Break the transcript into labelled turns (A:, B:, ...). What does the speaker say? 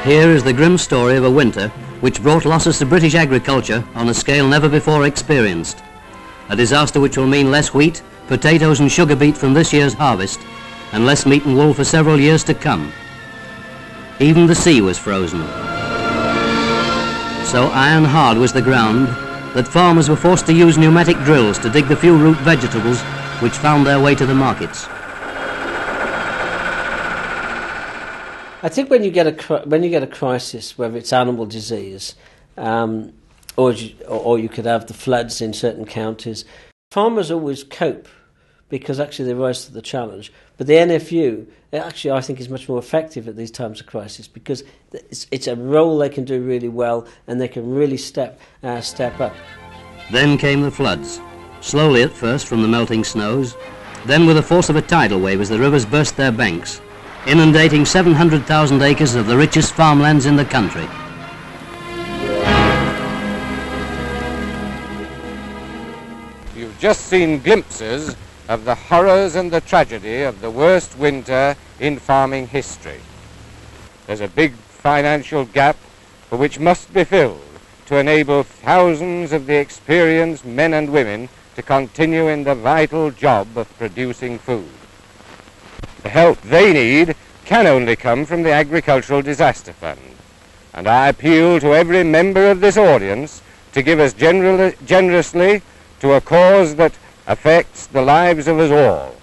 A: Here is the grim story of a winter which brought losses to British agriculture on a scale never before experienced. A disaster which will mean less wheat, potatoes and sugar beet from this year's harvest, and less meat and wool for several years to come. Even the sea was frozen. So iron hard was the ground that farmers were forced to use pneumatic drills to dig the few root vegetables which found their way to the markets.
B: I think when you get a crisis, whether it's animal disease, or you could have the floods in certain counties, farmers always cope because actually they rise to the challenge. But the NFU, actually, I think, is much more effective at these times of crisis because it's a role they can do really well and they can really step up.
A: Then came the floods, slowly at first from the melting snows, then with the force of a tidal wave as the rivers burst their banks, inundating 700,000 acres of the richest farmlands in the country.
C: You've just seen glimpses of the horrors and the tragedy of the worst winter in farming history. There's a big financial gap which must be filled to enable thousands of the experienced men and women to continue in the vital job of producing food. The help they need can only come from the Agricultural Disaster Fund, and I appeal to every member of this audience to give us generously to a cause that affects the lives of us all.